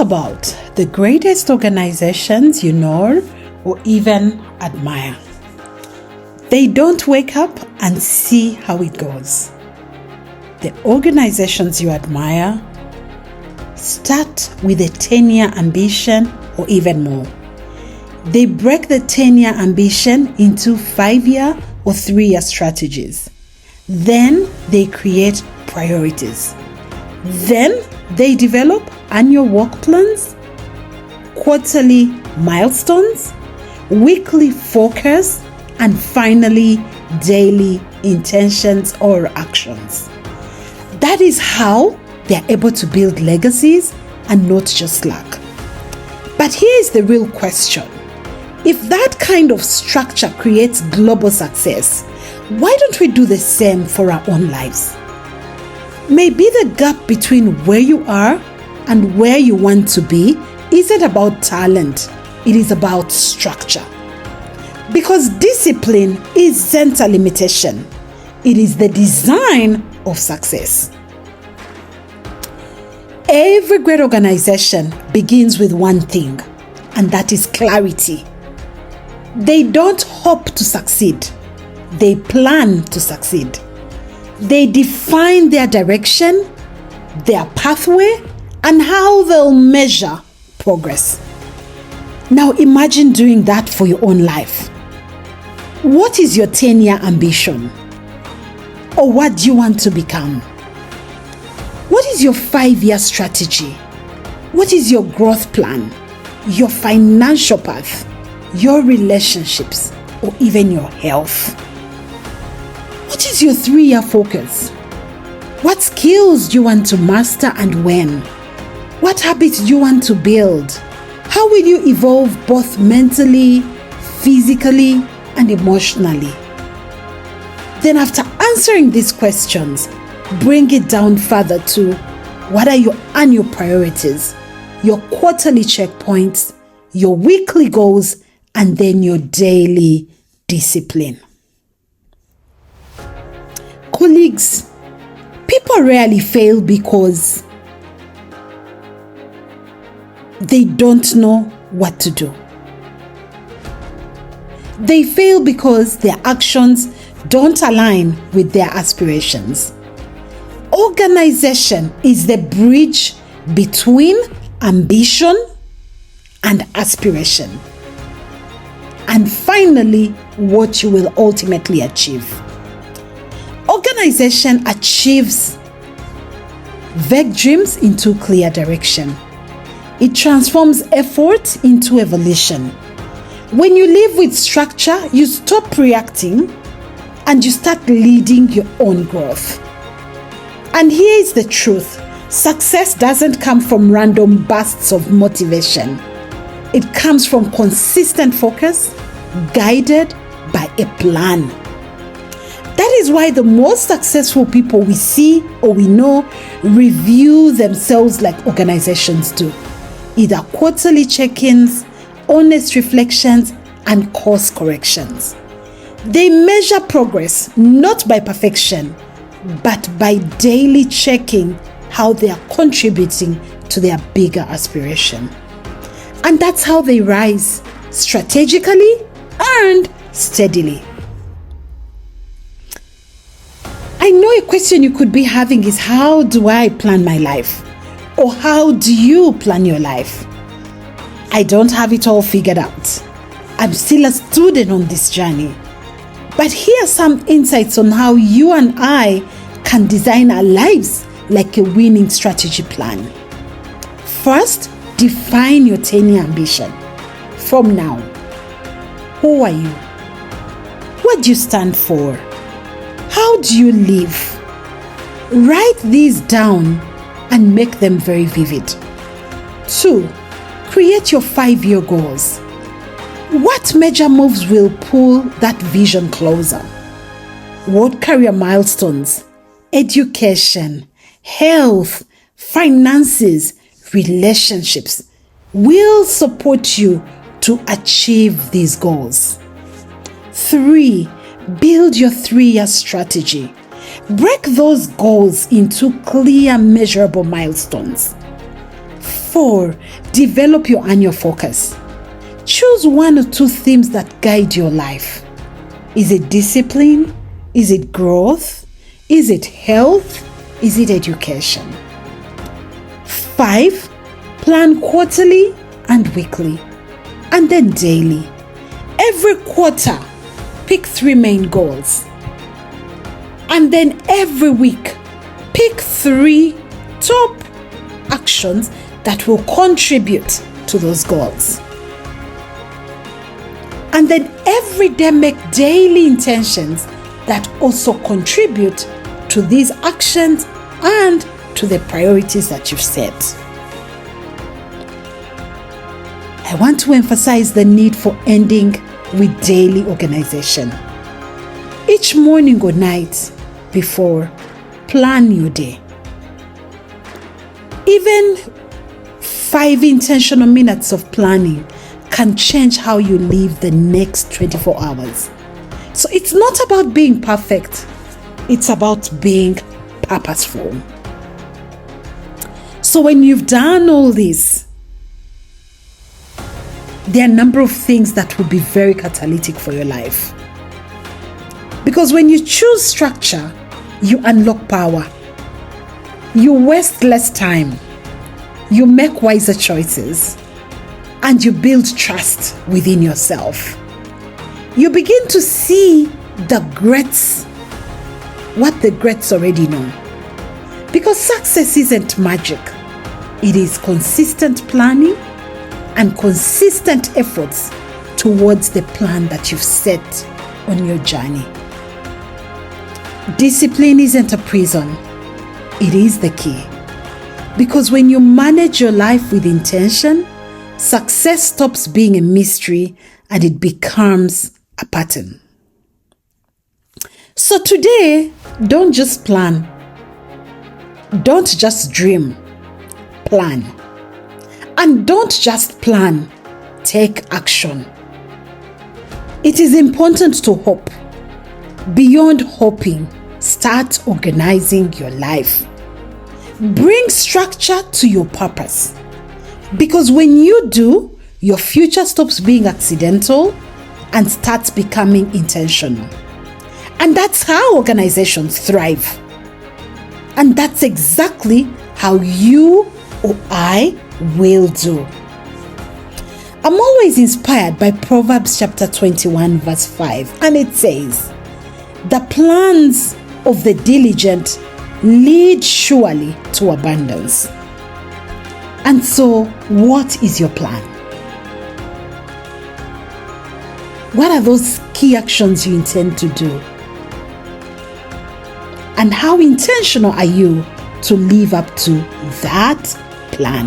about the greatest organizations you know or even admire. They don't wake up and see how it goes. The organizations you admire start with a 10-year ambition or even more. They break the 10-year ambition into 5-year or 3-year strategies. Then they create priorities. Then they develop annual work plans, quarterly milestones, weekly focus, and finally daily intentions or actions. That is how they are able to build legacies and not just luck. But here is the real question. If that kind of structure creates global success, why don't we do the same for our own lives? Maybe the gap between where you are and where you want to be isn't about talent, it is about structure. Because discipline isn't a limitation, it is the design of success. Every great organization begins with one thing, and that is clarity. They don't hope to succeed, they plan to succeed. They define their direction, their pathway, and how they'll measure progress. Now imagine doing that for your own life. What is your 10-year ambition? Or what do you want to become? What is your 5-year strategy? What is your growth plan? Your financial path? Your relationships? Or even your health? What is your 3-year focus? What skills do you want to master and when? What habits do you want to build? How will you evolve both mentally, physically, and emotionally? Then after answering these questions, bring it down further to what are your annual priorities, your quarterly checkpoints, your weekly goals, and then your daily discipline. Colleagues, people rarely fail because they don't know what to do. They fail because their actions don't align with their aspirations. Organization is the bridge between ambition and aspiration. And finally, what you will ultimately achieve. Organization achieves vague dreams into clear direction. It transforms effort into evolution. When you live with structure, you stop reacting and you start leading your own growth. And here is the truth. Success doesn't come from random bursts of motivation. It comes from consistent focus, guided by a plan. That is why the most successful people we see or we know review themselves like organizations do. Either quarterly check-ins, honest reflections, and course corrections. They measure progress not by perfection, but by daily checking how they are contributing to their bigger aspiration. And that's how they rise strategically and steadily. I know a question you could be having is, how do I plan my life? Or how do you plan your life? I don't have it all figured out. I'm still a student on this journey. But here are some insights on how you and I can design our lives like a winning strategy plan. First, define your 10-year ambition. From now, who are you? What do you stand for? How do you live? Write these down and make them very vivid. 2, create your 5-year goals. What major moves will pull that vision closer? What career milestones, education, health, finances, relationships will support you to achieve these goals? 3, build your 3-year strategy. Break those goals into clear, measurable milestones. 4, develop your annual focus. Choose 1 or 2 themes that guide your life. Is it discipline? Is it growth? Is it health? Is it education? 5, plan quarterly and weekly, and then daily. Every quarter, pick 3 main goals. And then every week, pick 3 top actions that will contribute to those goals. And then every day, make daily intentions that also contribute to these actions and to the priorities that you've set. I want to emphasize the need for ending with daily organization. Each morning or night before, plan your day. Even 5 intentional minutes of planning can change how you live the next 24 hours. So it's not about being perfect, it's about being purposeful. So when you've done all this, there are a number of things that will be very catalytic for your life. Because when you choose structure, you unlock power. You waste less time. You make wiser choices. And you build trust within yourself. You begin to see the greats, what the greats already know. Because success isn't magic. It is consistent planning and consistent efforts towards the plan that you've set on your journey. Discipline isn't a prison. It is the key. Because when you manage your life with intention, success stops being a mystery and it becomes a pattern. So today, don't just plan. Don't just dream. Plan. And don't just plan. Take action. It is important to hope. Beyond hoping, start organizing your life. Bring structure to your purpose. Because when you do, your future stops being accidental and starts becoming intentional. And that's how organizations thrive. And that's exactly how you or I will do. I'm always inspired by Proverbs chapter 21 verse 5, and it says, "The plans of the diligent lead surely to abundance." And so, what is your plan? What are those key actions you intend to do? And how intentional are you to live up to that plan?